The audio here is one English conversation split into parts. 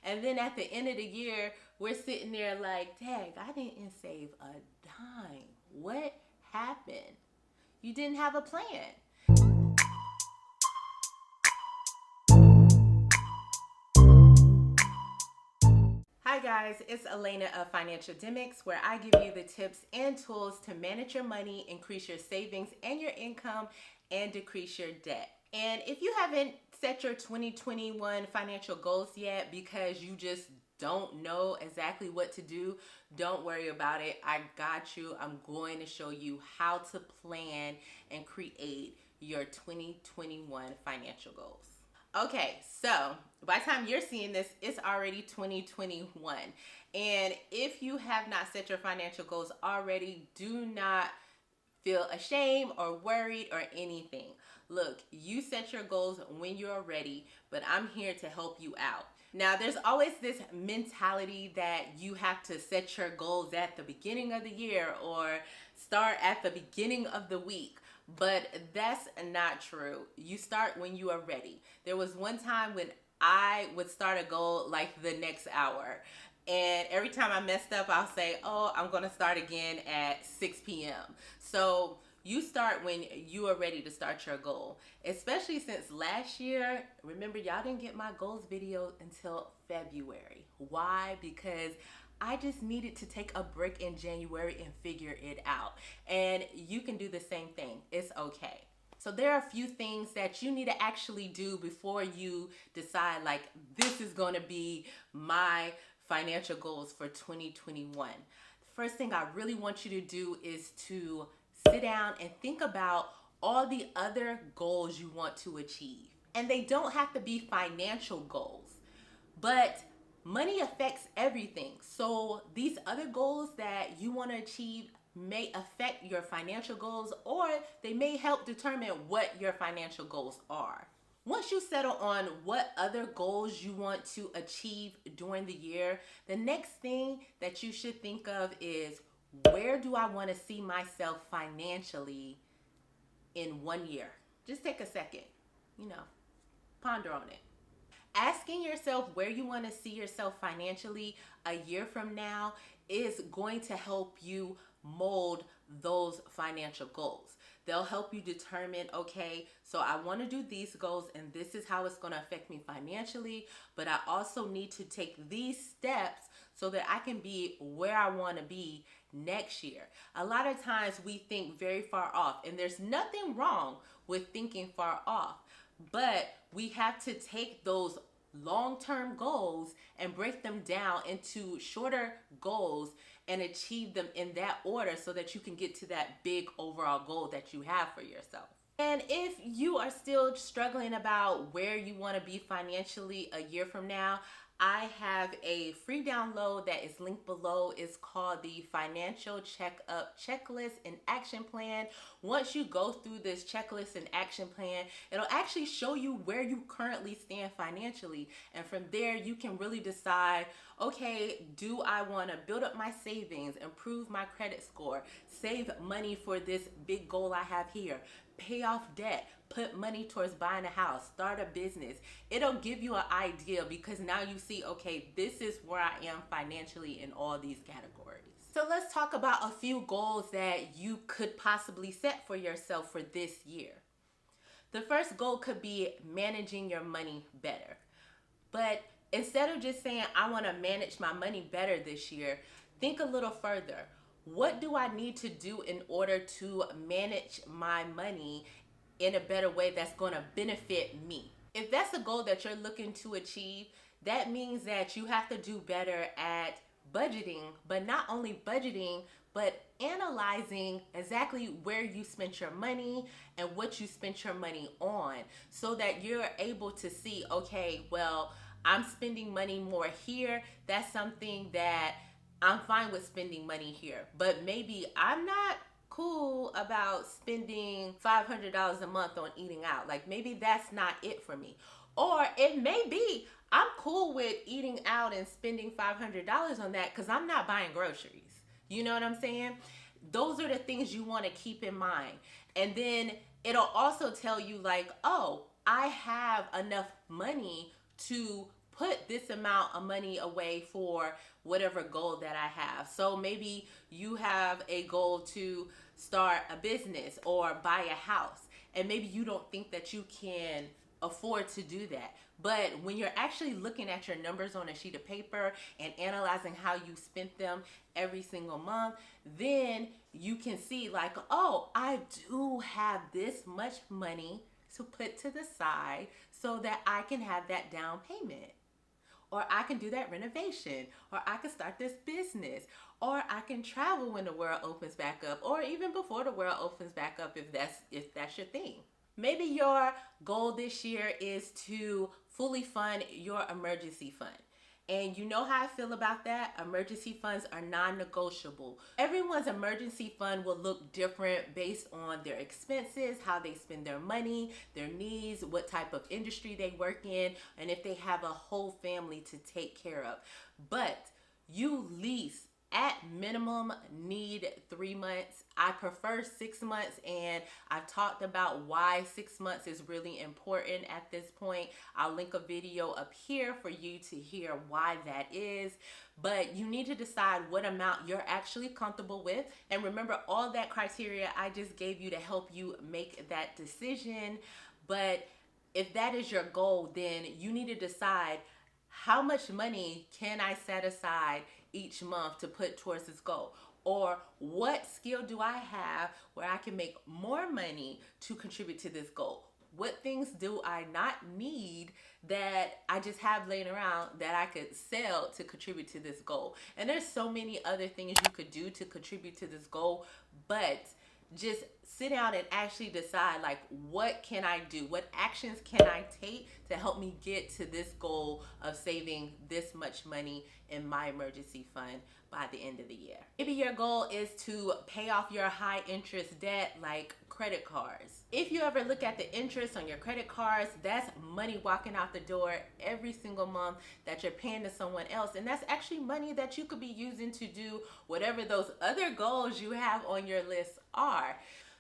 And then at the end of the year, we're sitting there like, dang, I didn't save a dime. What happened? You didn't have a plan. Hi guys, it's Elena of Financialdemics, where I give you the tips and tools to manage your money, increase your savings and your income, and decrease your debt. And if you haven't set your 2021 financial goals yet because you just don't know exactly what to do, don't worry about it. I got you. I'm going to show you how to plan and create your 2021 financial goals. Okay, so by the time you're seeing this, it's already 2021. And if you have not set your financial goals already, do not feel ashamed or worried or anything. Look, you set your goals when you're ready, but I'm here to help you out. Now, there's always this mentality that you have to set your goals at the beginning of the year or start at the beginning of the week. But that's not true. You start when you are ready. There was one time when I would start a goal like the next hour. And every time I messed up, I'll say, oh, I'm going to start again at 6 p.m. So you start when you are ready to start your goal. Especially since last year, remember, y'all didn't get my goals video until February. Why? Because I just needed to take a break in January and figure it out. And you can do the same thing. It's okay. So there are a few things that you need to actually do before you decide, like, this is going to be my financial goals for 2021. The first thing I really want you to do is to sit down and think about all the other goals you want to achieve. And they don't have to be financial goals, but money affects everything. So these other goals that you want to achieve may affect your financial goals, or they may help determine what your financial goals are. Once you settle on what other goals you want to achieve during the year, the next thing that you should think of is, where do I want to see myself financially in 1 year? Just take a second, ponder on it. Asking yourself where you want to see yourself financially a year from now is going to help you mold those financial goals. They'll help you determine, okay, so I want to do these goals and this is how it's going to affect me financially, but I also need to take these steps so that I can be where I want to be next year. A lot of times we think very far off, and there's nothing wrong with thinking far off. But we have to take those long-term goals and break them down into shorter goals and achieve them in that order so that you can get to that big overall goal that you have for yourself. And if you are still struggling about where you want to be financially a year from now, I have a free download that is linked below. It's called the Financial Checkup Checklist and Action Plan. Once you go through this checklist and action plan, it'll actually show you where you currently stand financially. And from there, you can really decide, okay, do I want to build up my savings, improve my credit score, save money for this big goal I have here, pay off debt, put money towards buying a house, start a business. It'll give you an idea because now you see, okay, this is where I am financially in all these categories. So let's talk about a few goals that you could possibly set for yourself for this year. The first goal could be managing your money better. But instead of just saying, I want to manage my money better this year, think a little further. What do I need to do in order to manage my money in a better way that's going to benefit me? If that's a goal that you're looking to achieve, that means that you have to do better at budgeting, but not only budgeting, but analyzing exactly where you spent your money and what you spent your money on, so that you're able to see, okay, well, I'm spending money more here. That's something that I'm fine with spending money here, but maybe I'm not cool about spending $500 a month on eating out. Like, maybe that's not it for me. Or it may be I'm cool with eating out and spending $500 on that because I'm not buying groceries. You know what I'm saying? Those are the things you want to keep in mind. And then it'll also tell you, like, oh, I have enough money to put this amount of money away for whatever goal that I have. So maybe you have a goal to start a business or buy a house, and maybe you don't think that you can afford to do that. But when you're actually looking at your numbers on a sheet of paper and analyzing how you spent them every single month, then you can see like, oh, I do have this much money to put to the side so that I can have that down payment. Or I can do that renovation, or I can start this business, or I can travel when the world opens back up, or even before the world opens back up if that's your thing. Maybe your goal this year is to fully fund your emergency fund. And you know how I feel about that? Emergency funds are non-negotiable. Everyone's emergency fund will look different based on their expenses, how they spend their money, their needs, what type of industry they work in, and if they have a whole family to take care of. But you least at minimum need 3 months. I prefer 6 months, and I've talked about why 6 months is really important at this point. I'll link a video up here for you to hear why that is. But you need to decide what amount you're actually comfortable with. And remember all that criteria I just gave you to help you make that decision. But if that is your goal, then you need to decide, how much money can I set aside each month to put towards this goal? Or what skill do I have where I can make more money to contribute to this goal? What things do I not need that I just have laying around that I could sell to contribute to this goal? And there's so many other things you could do to contribute to this goal, but just sit down and actually decide, like, what can I do? What actions can I take to help me get to this goal of saving this much money in my emergency fund by the end of the year? Maybe your goal is to pay off your high interest debt like credit cards. If you ever look at the interest on your credit cards, that's money walking out the door every single month that you're paying to someone else. And that's actually money that you could be using to do whatever those other goals you have on your list are.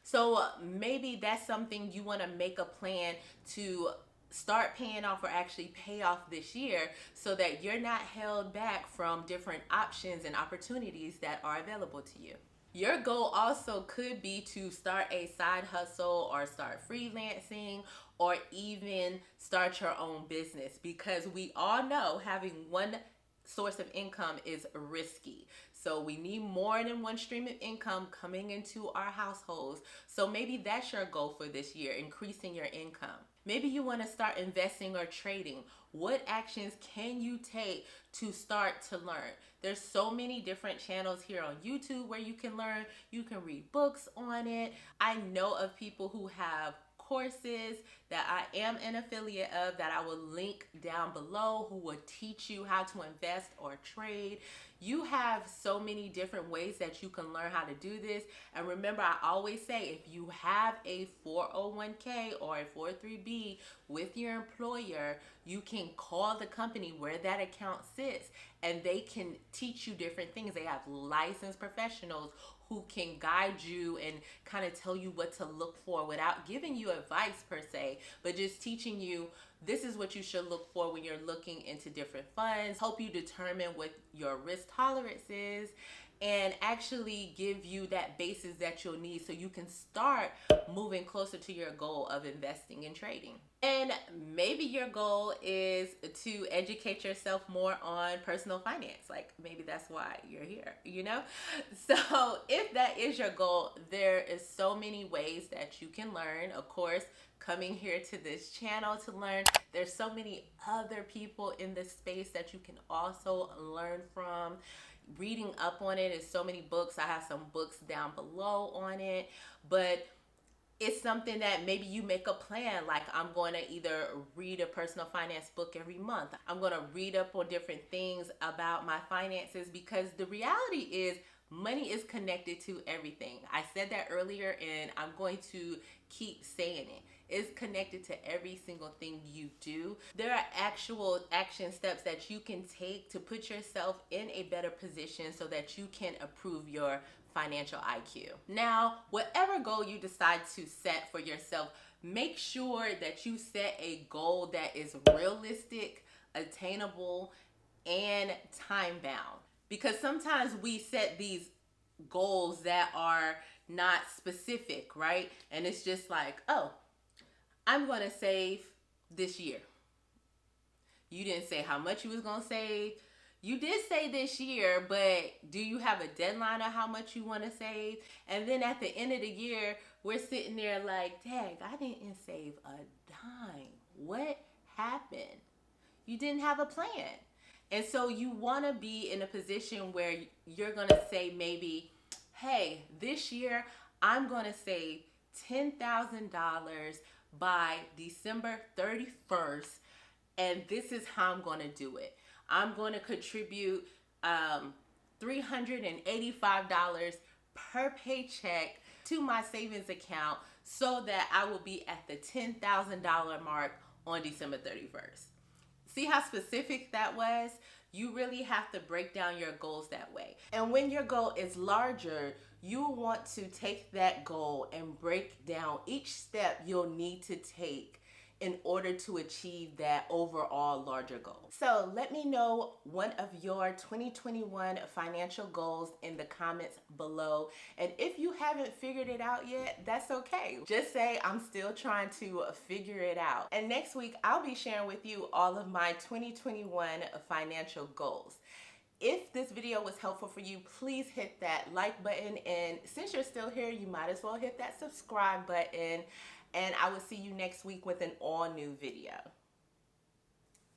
So maybe that's something you want to make a plan to start paying off or actually pay off this year, so that you're not held back from different options and opportunities that are available to you. Your goal also could be to start a side hustle or start freelancing or even start your own business, because we all know having one source of income is risky. So we need more than one stream of income coming into our households. So maybe that's your goal for this year, increasing your income. Maybe you want to start investing or trading. What actions can you take to start to learn? There's so many different channels here on YouTube where you can learn. You can read books on it. I know of people who have courses that I am an affiliate of that I will link down below, who will teach you how to invest or trade. You have so many different ways that you can learn how to do this. And remember, I always say, if you have a 401k or a 403b with your employer, you can call the company where that account sits and they can teach you different things. They have licensed professionals who can guide you and kind of tell you what to look for without giving you advice per se, but just teaching you, this is what you should look for when you're looking into different funds, help you determine what your risk tolerance is, and actually give you that basis that you'll need so you can start moving closer to your goal of investing and trading. And maybe your goal is to educate yourself more on personal finance. Like, maybe that's why you're here, you know? So if that is your goal, there is so many ways that you can learn. Of course, coming here to this channel to learn. There's so many other people in this space that you can also learn from. Reading up on it is so many books. I have some books down below on it, but it's something that maybe you make a plan, like, I'm going to either read a personal finance book every month. I'm going to read up on different things about my finances, because the reality is money is connected to everything. I said that earlier, and I'm going to keep saying it. It's connected to every single thing you do. There are actual action steps that you can take to put yourself in a better position so that you can improve your financial IQ. Now, whatever goal you decide to set for yourself, make sure that you set a goal that is realistic, attainable, and time bound. Because sometimes we set these goals that are not specific, right? And it's just like, oh, I'm going to save this year. You didn't say how much you was going to save. You did say this year, but do you have a deadline of how much you want to save? And then at the end of the year, we're sitting there like, dang, I didn't save a dime. What happened? You didn't have a plan. And so you want to be in a position where you're going to say maybe, hey, this year I'm going to save $10,000 by December 31st. And this is how I'm going to do it. I'm going to contribute $385 per paycheck to my savings account so that I will be at the $10,000 mark on December 31st. See how specific that was? You really have to break down your goals that way. And when your goal is larger, you want to take that goal and break down each step you'll need to take in order to achieve that overall larger goal. So let me know one of your 2021 financial goals in the comments below. And if you haven't figured it out yet, that's okay. Just say, I'm still trying to figure it out. And next week, I'll be sharing with you all of my 2021 financial goals. If this video was helpful for you, please hit that like button. And since you're still here, you might as well hit that subscribe button. And I will see you next week with an all new video.